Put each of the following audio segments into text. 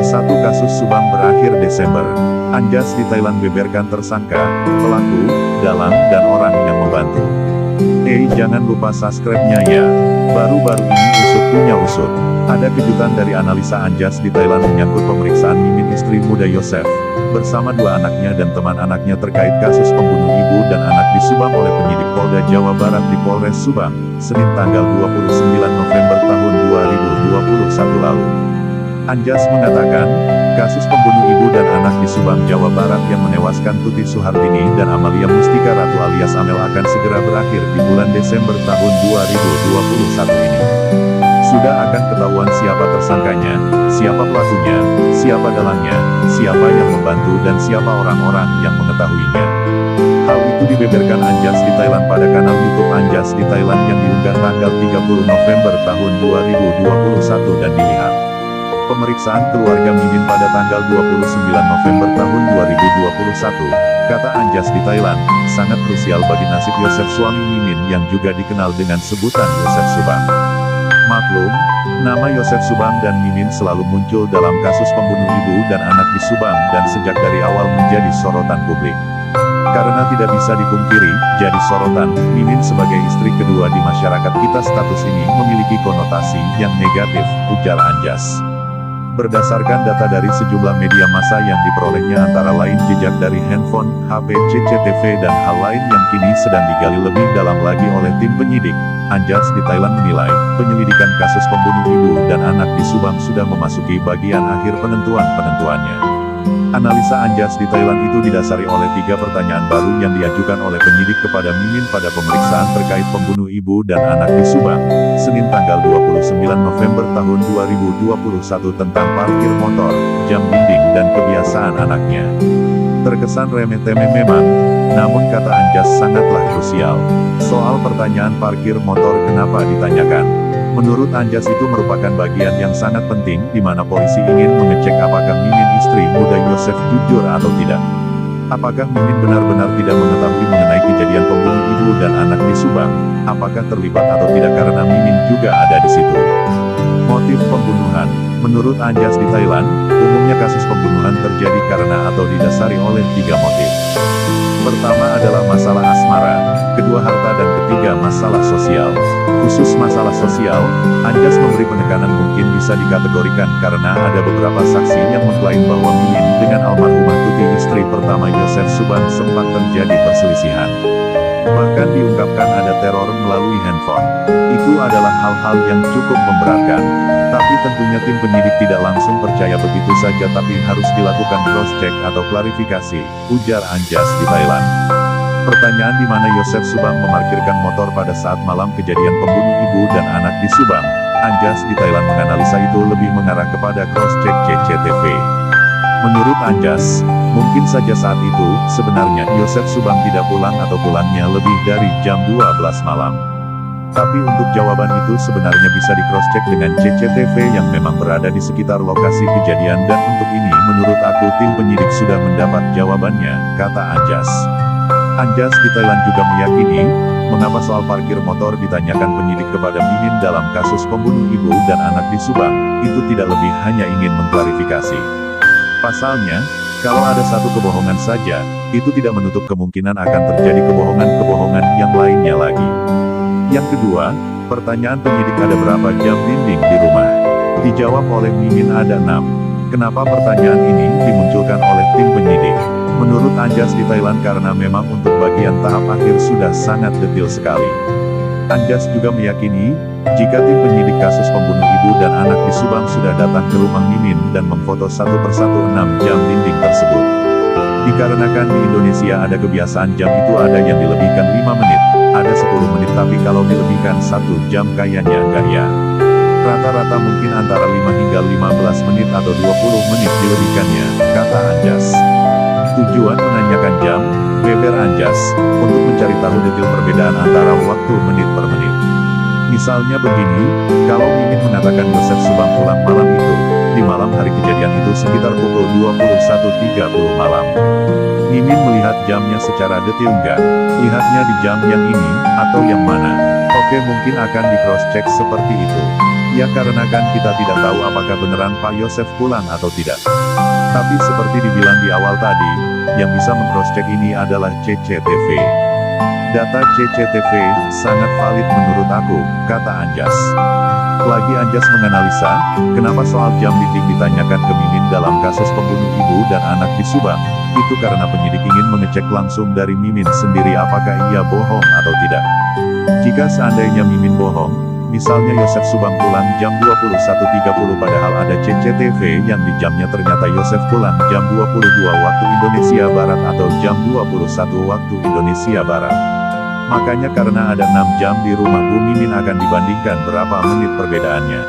Satu kasus Subang berakhir Desember. Anjas di Thailand beberkan tersangka, pelaku, dalang, dan orang yang membantu. Jangan lupa subscribe-nya ya. Baru-baru ini usut punya usut. Ada kejutan dari analisa Anjas di Thailand menyangkut pemeriksaan Mimin istri muda Yosef, bersama dua anaknya dan teman anaknya terkait kasus pembunuh ibu dan anak di Subang oleh penyidik Polda Jawa Barat di Polres Subang, Senin tanggal 29 November tahun 2021 lalu. Anjas mengatakan, kasus pembunuh ibu dan anak di Subang, Jawa Barat yang menewaskan Tuti Suhartini dan Amalia Mustika Ratu alias Amel akan segera berakhir di bulan Desember tahun 2021 ini. Sudah akan ketahuan siapa tersangkanya, siapa pelakunya, siapa dalangnya, siapa yang membantu dan siapa orang-orang yang mengetahuinya. Hal itu dibeberkan Anjas di Thailand pada kanal YouTube Anjas di Thailand yang diunggah tanggal 30 November tahun 2021 dan dilihat. Pemeriksaan keluarga Mimin pada tanggal 29 November tahun 2021, kata Anjas di Thailand, sangat krusial bagi nasib Yosef suami Mimin yang juga dikenal dengan sebutan Yosef Subang. Maklum, nama Yosef Subang dan Mimin selalu muncul dalam kasus pembunuh ibu dan anak di Subang dan sejak dari awal menjadi sorotan publik. Karena tidak bisa dipungkiri, jadi sorotan, Mimin sebagai istri kedua di masyarakat kita status ini memiliki konotasi yang negatif, ujar Anjas. Berdasarkan data dari sejumlah media massa yang diperolehnya antara lain jejak dari handphone, HP, CCTV dan hal lain yang kini sedang digali lebih dalam lagi oleh tim penyidik, Anjas di Thailand menilai, penyelidikan kasus pembunuh ibu dan anak di Subang sudah memasuki bagian akhir penentuannya. Analisa Anjas di Thailand itu didasari oleh 3 pertanyaan baru yang diajukan oleh penyidik kepada Mimin pada pemeriksaan terkait pembunuh ibu dan anak di Subang, Senin tanggal 29 November tahun 2021 tentang parkir motor, jam dinding dan kebiasaan anaknya. Terkesan remeh-temeh memang, namun kata Anjas sangatlah krusial. Soal pertanyaan parkir motor kenapa ditanyakan? Menurut Anjas itu merupakan bagian yang sangat penting di mana polisi ingin mengecek apakah Mimin istri muda Yosef jujur atau tidak. Apakah Mimin benar-benar tidak mengetahui mengenai kejadian pembunuh ibu dan anak di Subang? Apakah terlibat atau tidak karena Mimin juga ada di situ? Motif pembunuhan. Menurut Anjas di Thailand, umumnya kasus pembunuhan terjadi karena atau didasari oleh 3 motif. Pertama adalah masalah asmara, kedua harta dan ketiga masalah sosial. Khusus masalah sosial, Anjas memberi penekanan mungkin bisa dikategorikan karena ada beberapa saksi yang mengklaim bahwa Mimin dengan almarhumah Tuti istri pertama Yosef Subang sempat terjadi perselisihan. Bahkan diungkapkan ada teror melalui handphone. Itu adalah hal-hal yang cukup memberatkan. Tapi tentunya tim penyidik tidak langsung percaya begitu saja tapi harus dilakukan cross-check atau klarifikasi, ujar Anjas di Thailand. Pertanyaan di mana Yosef Subang memarkirkan motor pada saat malam kejadian pembunuh ibu dan anak di Subang, Anjas di Thailand menganalisa itu lebih mengarah kepada cross-check CCTV. Menurut Anjas, mungkin saja saat itu, sebenarnya Yosef Subang tidak pulang atau pulangnya lebih dari jam 12 malam. Tapi untuk jawaban itu sebenarnya bisa di-cross-check dengan CCTV yang memang berada di sekitar lokasi kejadian dan untuk ini menurut aku tim penyidik sudah mendapat jawabannya, kata Anjas. Anjas di Thailand juga meyakini, mengapa soal parkir motor ditanyakan penyidik kepada Mimin dalam kasus pembunuh ibu dan anak di Subang, itu tidak lebih hanya ingin mengklarifikasi. Pasalnya, kalau ada satu kebohongan saja, itu tidak menutup kemungkinan akan terjadi kebohongan-kebohongan yang lainnya lagi. Yang kedua, pertanyaan penyidik ada berapa jam dinding di rumah? Dijawab oleh Mimin ada 6. Kenapa pertanyaan ini dimunculkan oleh tim penyidik? Menurut Anjas di Thailand karena memang untuk bagian tahap akhir sudah sangat detail sekali. Anjas juga meyakini, jika tim penyidik kasus pembunuh ibu dan anak di Subang sudah datang ke rumah Mimin dan memfoto satu persatu 6 jam dinding tersebut. Dikarenakan di Indonesia ada kebiasaan jam itu ada yang dilebihkan 5 menit, ada 10 menit tapi kalau dilebihkan 1 jam kayaknya enggak ya. Rata-rata mungkin antara 5 hingga 15 menit atau 20 menit dilebihkannya, kata Anjas. Tujuan menanyakan jam, beber Anjas, untuk mencari tahu detail perbedaan antara waktu menit per menit. Misalnya begini, kalau Mimin mengatakan Yosef Subang pulang malam itu, di malam hari kejadian itu sekitar pukul 21.30 malam. Mimin melihat jamnya secara detail enggak? Lihatnya di jam yang ini, atau yang mana? Oke, mungkin akan di cross check seperti itu. Ya karena kan kita tidak tahu apakah beneran Pak Yosef pulang atau tidak. Tapi seperti dibilang di awal tadi, yang bisa meng-cross check ini adalah CCTV. Data CCTV sangat valid menurut aku, kata Anjas. Lagi Anjas menganalisa, kenapa soal jam meeting ditanyakan ke Mimin dalam kasus pembunuh ibu dan anak di Subang. Itu karena penyidik ingin mengecek langsung dari Mimin sendiri apakah ia bohong atau tidak. Jika seandainya Mimin bohong, misalnya Yosef Subang pulang jam 21.30 padahal ada CCTV yang di jamnya ternyata Yosef pulang jam 22 waktu Indonesia Barat atau jam 21 waktu Indonesia Barat. Makanya karena ada 6 jam di rumah Bu Mimin akan dibandingkan berapa menit perbedaannya.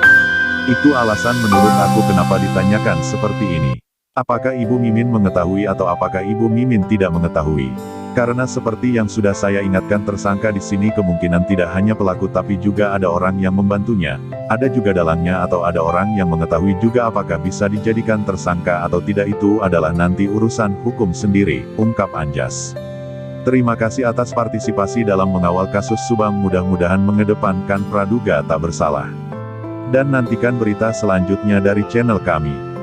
Itu alasan menurut aku kenapa ditanyakan seperti ini. Apakah Ibu Mimin mengetahui atau apakah Ibu Mimin tidak mengetahui? Karena seperti yang sudah saya ingatkan tersangka di sini kemungkinan tidak hanya pelaku tapi juga ada orang yang membantunya. Ada juga dalangnya atau ada orang yang mengetahui juga apakah bisa dijadikan tersangka atau tidak itu adalah nanti urusan hukum sendiri, ungkap Anjas. Terima kasih atas partisipasi dalam mengawal kasus Subang, mudah-mudahan mengedepankan praduga tak bersalah. Dan nantikan berita selanjutnya dari channel kami.